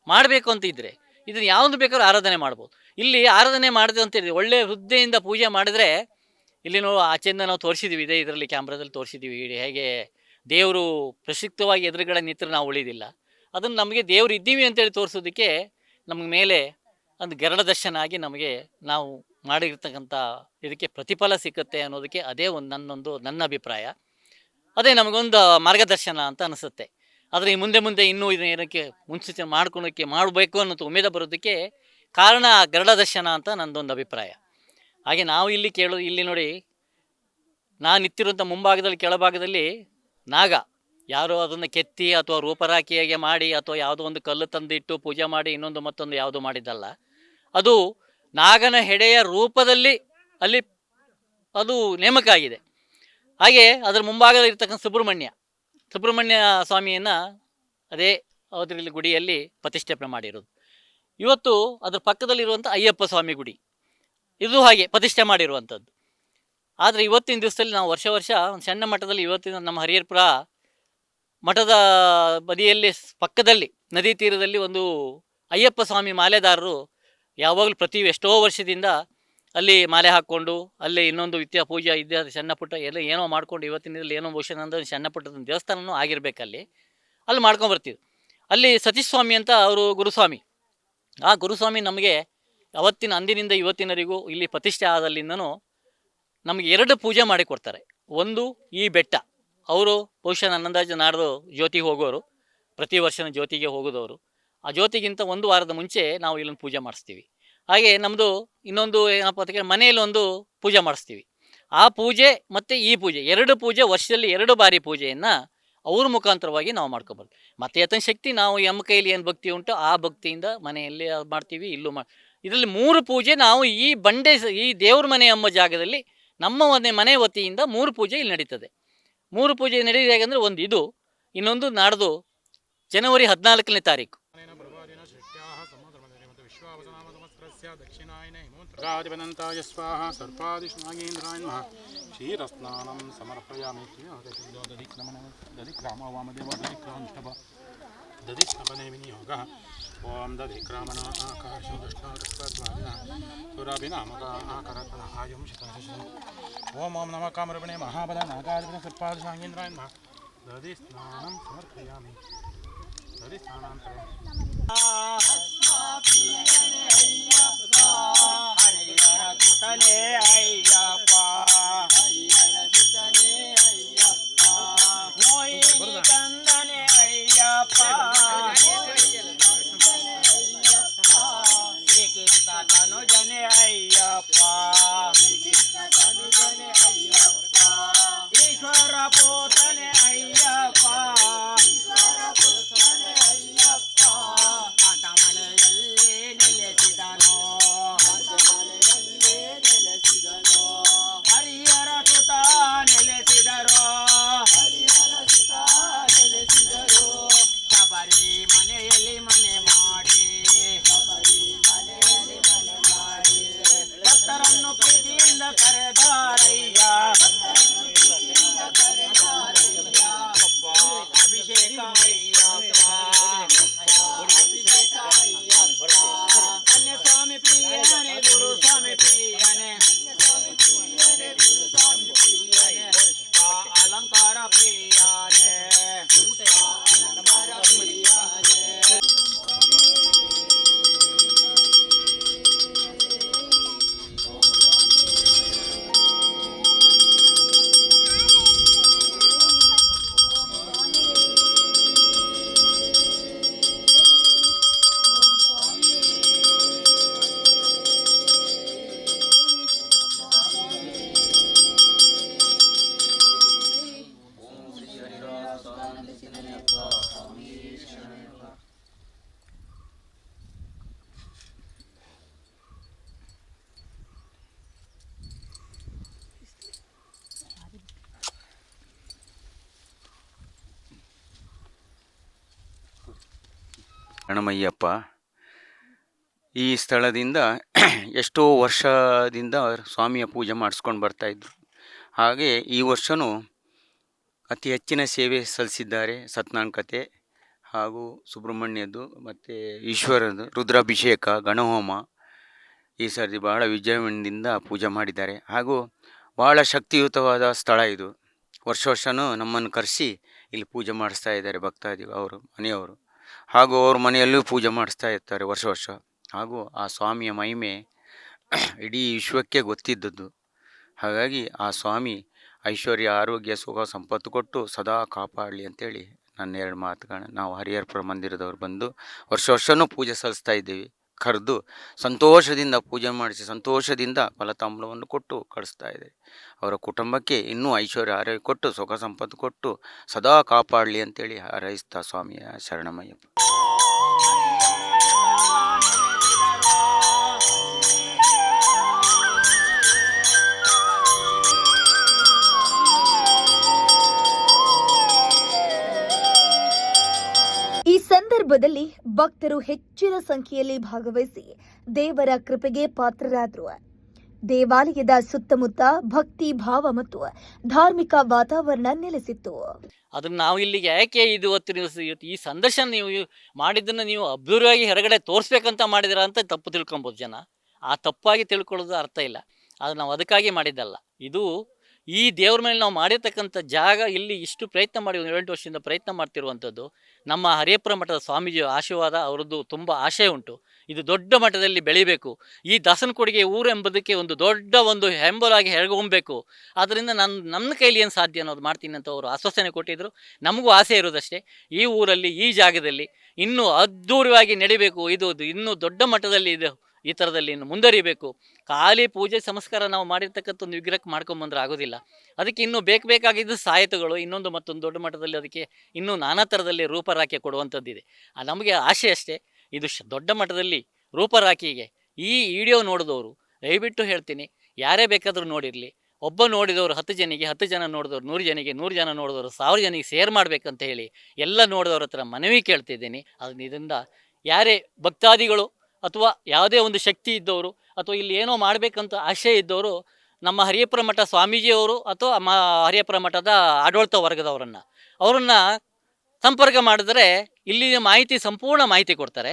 ಮಾಡಬೇಕು ಅಂತ ಇದ್ದರೆ ಇದನ್ನು ಯಾವುದು ಬೇಕಾದ್ರೂ ಆರಾಧನೆ ಮಾಡ್ಬೋದು. ಇಲ್ಲಿ ಆರಾಧನೆ ಮಾಡಿದೆ ಅಂತ ಹೇಳಿದ್ರೆ ಒಳ್ಳೆಯ ಹೃದಯದಿಂದ ಪೂಜೆ ಮಾಡಿದ್ರೆ, ಇಲ್ಲಿ ನಾವು ಆಚೆಯಿಂದ ನಾವು ತೋರಿಸಿದ್ದೀವಿ, ಇದೇ ಇದರಲ್ಲಿ ಕ್ಯಾಮ್ರಾದಲ್ಲಿ ತೋರಿಸಿದ್ದೀವಿ ಹೇಗೆ ದೇವರು ಪ್ರಸಿದ್ಧವಾಗಿ ಎದುರುಗಡೆ ನಿಂತರೆ ನಾವು ಉಳಿದಿಲ್ಲ. ಅದನ್ನು ನಮಗೆ ದೇವರು ಇದ್ದೀವಿ ಅಂತೇಳಿ ತೋರಿಸೋದಕ್ಕೆ ನಮಗೆ ಮೇಲೆ ಒಂದು ಗರುಡ ದರ್ಶನ ಆಗಿ ನಮಗೆ ನಾವು ಮಾಡಿರ್ತಕ್ಕಂಥ ಇದಕ್ಕೆ ಪ್ರತಿಫಲ ಸಿಕ್ಕುತ್ತೆ ಅನ್ನೋದಕ್ಕೆ ಅದೇ ನನ್ನ ಅಭಿಪ್ರಾಯ. ಅದೇ ನಮಗೊಂದು ಮಾರ್ಗದರ್ಶನ ಅಂತ ಅನಿಸುತ್ತೆ. ಆದರೆ ಮುಂದೆ ಇನ್ನೂ ಇದನ್ನ ಏನಕ್ಕೆ ಮುನ್ಸೂಚನೆ ಮಾಡಬೇಕು ಅನ್ನೋದು ಉಮೇದ ಬರೋದಕ್ಕೆ ಕಾರಣ ಗರುಡ ದರ್ಶನ ಅಂತ ನನ್ನದೊಂದು ಅಭಿಪ್ರಾಯ. ಹಾಗೆ ನಾವು ಇಲ್ಲಿ ನೋಡಿ, ನಾನು ನಿಂತಿರುವಂಥ ಮುಂಭಾಗದಲ್ಲಿ ಕೆಳಭಾಗದಲ್ಲಿ ನಾಗ ಯಾರೋ ಅದನ್ನು ಕೆತ್ತಿ ಅಥವಾ ರೂಪರಾಕಿಯಾಗೆ ಮಾಡಿ ಅಥವಾ ಯಾವುದೋ ಒಂದು ಕಲ್ಲು ತಂದಿಟ್ಟು ಪೂಜೆ ಮಾಡಿ ಇನ್ನೊಂದು ಮತ್ತೊಂದು ಯಾವುದು ಮಾಡಿದ್ದಲ್ಲ. ಅದು ನಾಗನ ಹೆಡೆಯ ರೂಪದಲ್ಲಿ ಅಲ್ಲಿ ಅದು ನೇಮಕ ಆಗಿದೆ. ಹಾಗೆ ಅದರ ಮುಂಭಾಗದಲ್ಲಿ ಇರ್ತಕ್ಕಂಥ ಸುಬ್ರಹ್ಮಣ್ಯ ಸ್ವಾಮಿಯನ್ನು ಅದೇ ಅದರಲ್ಲಿ ಗುಡಿಯಲ್ಲಿ ಪ್ರತಿಷ್ಠಾಪನೆ ಮಾಡಿರೋದು. ಇವತ್ತು ಅದರ ಪಕ್ಕದಲ್ಲಿರುವಂಥ ಅಯ್ಯಪ್ಪ ಸ್ವಾಮಿ ಗುಡಿ ಇದು ಹಾಗೆ ಪ್ರತಿಷ್ಠೆ ಮಾಡಿರುವಂಥದ್ದು. ಆದರೆ ಇವತ್ತಿನ ದಿವಸದಲ್ಲಿ ನಾವು ವರ್ಷ ಒಂದು ಸಣ್ಣ ಮಟ್ಟದಲ್ಲಿ ಇವತ್ತಿನ ನಮ್ಮ ಹರಿಹರಪುರ ಮಠದ ಬದಿಯಲ್ಲಿ ಪಕ್ಕದಲ್ಲಿ ನದಿ ತೀರದಲ್ಲಿ ಒಂದು ಅಯ್ಯಪ್ಪ ಸ್ವಾಮಿ ಮಾಲೆದಾರರು ಯಾವಾಗಲೂ ಎಷ್ಟೋ ವರ್ಷದಿಂದ ಅಲ್ಲಿ ಮಾಲೆ ಹಾಕ್ಕೊಂಡು ಅಲ್ಲಿ ಇನ್ನೊಂದು ಪೂಜೆ ಇದ್ದ ಸಣ್ಣ ಪುಟ್ಟ ಏನೋ ಮಾಡ್ಕೊಂಡು ಇವತ್ತಿನಲ್ಲಿ ಏನೋ ಬಹುಶಃ ಅಂದ್ರೆ ಸಣ್ಣ ಪುಟ್ಟದ ದೇವಸ್ಥಾನವೂ ಆಗಿರಬೇಕಲ್ಲಿ ಅಲ್ಲಿ ಮಾಡ್ಕೊಂಬರ್ತೀವಿ. ಅಲ್ಲಿ ಸತೀಶ್ ಸ್ವಾಮಿ ಅಂತ ಅವರು ಗುರುಸ್ವಾಮಿ. ಆ ಗುರುಸ್ವಾಮಿ ನಮಗೆ ಅಂದಿನಿಂದ ಇವತ್ತಿನವರೆಗೂ ಇಲ್ಲಿ ಪ್ರತಿಷ್ಠೆ ಆದಲ್ಲಿಂದನೂ ನಮಗೆ 2 ಪೂಜೆ ಮಾಡಿ ಕೊಡ್ತಾರೆ. ಒಂದು ಈ ಬೆಟ್ಟ, ಅವರು ಬಹುಶಃ ನನ್ನಂದಾಜು ನಾಡ್ದು ಜ್ಯೋತಿಗೆ ಹೋಗೋರು, ಪ್ರತಿ ವರ್ಷನ ಜ್ಯೋತಿಗೆ ಹೋಗೋದವರು. ಆ ಜ್ಯೋತಿಗಿಂತ 1 ವಾರದ ಮುಂಚೆ ನಾವು ಇಲ್ಲೊಂದು ಪೂಜೆ ಮಾಡಿಸ್ತೀವಿ. ಹಾಗೆ ನಮ್ಮದು ಇನ್ನೊಂದು ಏನಪ್ಪ ಅಂತ ಕೇಳಿ ಮನೆಯಲ್ಲಿ ಒಂದು ಪೂಜೆ ಮಾಡಿಸ್ತೀವಿ. ಆ ಪೂಜೆ ಮತ್ತು ಈ ಪೂಜೆ 2 ಪೂಜೆ ವರ್ಷದಲ್ಲಿ 2 ಬಾರಿ ಪೂಜೆಯನ್ನು ಅವ್ರ ಮುಖಾಂತರವಾಗಿ ನಾವು ಮಾಡ್ಕೊಬಾರ್ದು. ಮತ್ತು ಯಥಾಶಕ್ತಿ ನಾವು ನಮ್ಮ ಕೈಯಲ್ಲಿ ಏನು ಭಕ್ತಿ ಉಂಟೋ ಆ ಭಕ್ತಿಯಿಂದ ಮನೆಯಲ್ಲಿ ಮಾಡ್ತೀವಿ, ಇಲ್ಲೂ ಇದರಲ್ಲಿ 3 ಪೂಜೆ ನಾವು ಈ ದೇವ್ರ ಮನೆ ಎಂಬ ಜಾಗದಲ್ಲಿ ನಮ್ಮ ಮನೆ ವತಿಯಿಂದ 3 ಪೂಜೆ ಇಲ್ಲಿ ನಡೀತದೆ. 3 ಪೂಜೆ ನಡೆಯೋದು ಹೇಗೆಂದರೆ, ಒಂದು ಇದು, ಇನ್ನೊಂದು ನಾಡ್ದು ಜನವರಿ 14ನೇ ತಾರೀಕು. ಗಾದಿಪದಂತಾಯ ಸ್ವಾಹ ಸರ್ಪಾದಿಷ್ಣಾಗೇಂದ್ರಾಯ ನಮಃ ಕ್ಷೀರಸ್ನಾನಂ ಸಮರ್ಪಯಾಮಿ ದಧಿಕ್ರಾಮ ವಾಮದೇವ ದಧಿಕ್ರಮಣೆ ವಿನಿಯೋಗಃ ಓಂ ದಧಿಕ್ರಾಮಣ ಆಕಾಶಂ ದೃಷ್ಟಾರಸ್ವಾದಿನ ಸುರಾಭಿನಾಮಕ ಆಕರತನ ಆಯಂ ಶಿಖಾಶಿಷಂ ಓಂ ಓಂ ನಮಃ ಕಾಮರೂಪಿಣೆ ಮಹಾಬಲ ನಾಗಾದಿಪದ ಸರ್ಪಾದಿಷ್ಣಾಗೇಂದ್ರಾಯ ನಮಃ ದಧಿಸ್ನಾನಂ ಸಮರ್ಪಯಾಮಿ ದಧಿಸ್ನಾನಾಂತರ ಈಶ್ವರ ಪೋತನೆ ಅಯ್ಯಪ್ಪ ಮನೆಯಲ್ಲಿ ನೆಲೆಸಿದ ಶರಣಮಯ್ಯಪ್ಪ. ಈ ಸ್ಥಳದಿಂದ ಎಷ್ಟೋ ವರ್ಷದಿಂದ ಸ್ವಾಮಿಯ ಪೂಜೆ ಮಾಡಿಸ್ಕೊಂಡು ಬರ್ತಾಯಿದ್ರು. ಹಾಗೆ ಈ ವರ್ಷವೂ ಅತಿ ಹೆಚ್ಚಿನ ಸೇವೆ ಸಲ್ಲಿಸಿದ್ದಾರೆ. ಸತ್ಯನಾರಾಯಣ ಕಥೆ ಹಾಗೂ ಸುಬ್ರಹ್ಮಣ್ಯದ್ದು ಮತ್ತು ಈಶ್ವರದ್ದು ರುದ್ರಾಭಿಷೇಕ, ಗಣಹೋಮ ಈ ಸರ್ತಿ ಭಾಳ ವಿಜೃಂಭಣೆಯಿಂದ ಪೂಜೆ ಮಾಡಿದ್ದಾರೆ. ಹಾಗೂ ಭಾಳ ಶಕ್ತಿಯುತವಾದ ಸ್ಥಳ ಇದು. ವರ್ಷವೂ ನಮ್ಮನ್ನು ಕರೆಸಿ ಇಲ್ಲಿ ಪೂಜೆ ಮಾಡಿಸ್ತಾ ಇದ್ದಾರೆ ಭಕ್ತಾದಿಗಳು, ಅವರು ಮನೆಯವರು. ಹಾಗೂ ಅವ್ರ ಮನೆಯಲ್ಲೂ ಪೂಜೆ ಮಾಡಿಸ್ತಾ ಇರ್ತಾರೆ ವರ್ಷ. ಹಾಗೂ ಆ ಸ್ವಾಮಿಯ ಮಹಿಮೆ ಇಡೀ ವಿಶ್ವಕ್ಕೆ ಗೊತ್ತಿದ್ದದ್ದು. ಹಾಗಾಗಿ ಆ ಸ್ವಾಮಿ ಐಶ್ವರ್ಯ, ಆರೋಗ್ಯ, ಸುಖ, ಸಂಪತ್ತು ಕೊಟ್ಟು ಸದಾ ಕಾಪಾಡಲಿ ಅಂತೇಳಿ ನನ್ನ 2 ಮಾತುಗಳನ್ನ ನಾವು ಹರಿಹರಪುರ ಮಂದಿರದವ್ರು ಬಂದು ವರ್ಷವೂ ಪೂಜೆ ಸಲ್ಲಿಸ್ತಾ ಇದ್ದೀವಿ. ಕರೆದು ಸಂತೋಷದಿಂದ ಪೂಜೆ ಮಾಡಿಸಿ ಸಂತೋಷದಿಂದ ಫಲತಾಂಬೂಲವನ್ನು ಕೊಟ್ಟು ಕಳಿಸ್ತಾ ಇದೆ. ಅವರ ಕುಟುಂಬಕ್ಕೆ ಇನ್ನೂ ಐಶ್ವರ್ಯ, ಆರೋಗ್ಯ ಕೊಟ್ಟು ಸುಖ ಸಂಪತ್ತು ಕೊಟ್ಟು ಸದಾ ಕಾಪಾಡಲಿ ಅಂತೇಳಿ ಹಾರೈಸ್ತಾ ಸ್ವಾಮಿಯ ಶರಣಮಯ್ಯಪ್ಪ. ಈ ಸಂದರ್ಭದಲ್ಲಿ ಭಕ್ತರು ಹೆಚ್ಚಿನ ಸಂಖ್ಯೆಯಲ್ಲಿ ಭಾಗವಹಿಸಿ ದೇವರ ಕೃಪೆಗೆ ಪಾತ್ರರಾದರು. ದೇವಾಲಯದ ಸುತ್ತಮುತ್ತ ಭಕ್ತಿ ಭಾವ ಮತ್ತು ಧಾರ್ಮಿಕ ವಾತಾವರಣ ನೆಲೆಸಿತ್ತು. ಅದನ್ನು ನಾವು ಇಲ್ಲಿಗೆ ಯಾಕೆ ಇವತ್ತು ಈ ಸಂದರ್ಶನ ನೀವು ಮಾಡಿದ್ದನ್ನು ನೀವು ಅಭಿವೃದ್ಧಿಯಾಗಿ ಹೊರಗಡೆ ತೋರಿಸ್ಬೇಕಂತ ಮಾಡಿದಿರ ಅಂತ ತಪ್ಪು ತಿಳ್ಕೊಬೋದು ಜನ. ಆ ತಪ್ಪಾಗಿ ತಿಳ್ಕೊಳ್ಳೋದು ಅರ್ಥ ಇಲ್ಲ. ಅದು ನಾವು ಅದಕ್ಕಾಗಿ ಮಾಡಿದ್ದಲ್ಲ. ಇದು ಈ ದೇವ್ರ ಮೇಲೆ ನಾವು ಮಾಡಿರ್ತಕ್ಕಂಥ ಜಾಗ, ಇಲ್ಲಿ ಇಷ್ಟು ಪ್ರಯತ್ನ ಮಾಡಿ 7 ವರ್ಷದಿಂದ ಪ್ರಯತ್ನ ಮಾಡ್ತಿರುವಂಥದ್ದು ನಮ್ಮ ಹರಿಹರಪುರ ಮಠದ ಸ್ವಾಮೀಜಿ ಆಶೀರ್ವಾದ, ಅವರದ್ದು ತುಂಬ ಆಶಯ ಉಂಟು. ಇದು ದೊಡ್ಡ ಮಟ್ಟದಲ್ಲಿ ಬೆಳಿಬೇಕು. ಈ ದಾಸನಕೊಡಿಗೆ ಊರು ಎಂಬುದಕ್ಕೆ ಒಂದು ಹೆಂಬಲಾಗಿ ಹೆರಗೊಂಬೇಕು. ಆದ್ದರಿಂದ ನನ್ನ ಕೈಲಿ ಏನು ಸಾಧ್ಯ ಅನ್ನೋದು ಮಾಡ್ತೀನಿ ಅಂತ ಅವರು ಆಶ್ವಾಸನೆ ಕೊಟ್ಟಿದ್ದರು. ನಮಗೂ ಆಸೆ ಇರೋದಷ್ಟೇ, ಈ ಊರಲ್ಲಿ ಈ ಜಾಗದಲ್ಲಿ ಇನ್ನೂ ಅದ್ಧೂರಿಯಾಗಿ ನಡಿಬೇಕು. ಇದು ಇನ್ನೂ ದೊಡ್ಡ ಮಟ್ಟದಲ್ಲಿ ಇದು ಈ ಥರದಲ್ಲಿ ಇನ್ನು ಮುಂದುವರಿಬೇಕು. ಖಾಲಿ ಪೂಜೆ ಸಂಸ್ಕಾರ ನಾವು ಮಾಡಿರ್ತಕ್ಕಂಥ ಒಂದು ವಿಗ್ರಹಕ್ಕೆ ಮಾಡ್ಕೊಂಬಂದ್ರೆ ಆಗೋದಿಲ್ಲ. ಅದಕ್ಕೆ ಇನ್ನೂ ಬೇಕಾಗಿದ್ದು ಸಾಹಿತ್ಯಗಳು, ಇನ್ನೊಂದು ಮತ್ತೊಂದು ದೊಡ್ಡ ಮಟ್ಟದಲ್ಲಿ ಅದಕ್ಕೆ ಇನ್ನೂ ನಾನಾ ಥರದಲ್ಲಿ ರೂಪರಾಕಿ ಕೊಡುವಂಥದ್ದಿದೆ. ನಮಗೆ ಆಸೆ ಅಷ್ಟೇ, ಇದು ದೊಡ್ಡ ಮಟ್ಟದಲ್ಲಿ ರೂಪರಾಕಿಗೆ ಈ ವಿಡಿಯೋ ನೋಡಿದವರು ದಯವಿಟ್ಟು ಹೇಳ್ತೀನಿ, ಯಾರೇ ಬೇಕಾದರೂ ನೋಡಿರಲಿ, ಒಬ್ಬ ನೋಡಿದವರು 10 ಜನಿಗೆ, 10 ಜನ ನೋಡಿದವರು 100 ಜನಿಗೆ, 100 ಜನ ನೋಡಿದವರು 1000 ಜನಿಗೆ ಶೇರ್ ಮಾಡಬೇಕಂತ ಹೇಳಿ ಎಲ್ಲ ನೋಡಿದವ್ರ ಹತ್ರ ಮನವಿ ಕೇಳ್ತಿದ್ದೀನಿ. ಇದರಿಂದ ಯಾರೇ ಭಕ್ತಾದಿಗಳು ಅಥವಾ ಯಾವುದೇ ಒಂದು ಶಕ್ತಿ ಇದ್ದವರು ಅಥವಾ ಇಲ್ಲಿ ಏನೋ ಮಾಡಬೇಕಂತ ಆಶಯ ಇದ್ದವರು ನಮ್ಮ ಹರಿಹರಪುರ ಮಠ ಸ್ವಾಮೀಜಿಯವರು ಅಥವಾ ಹರಿಹರಪುರ ಮಠದ ಆಡಳಿತ ವರ್ಗದವರನ್ನು ಸಂಪರ್ಕ ಮಾಡಿದ್ರೆ ಇಲ್ಲಿ ಸಂಪೂರ್ಣ ಮಾಹಿತಿ ಕೊಡ್ತಾರೆ.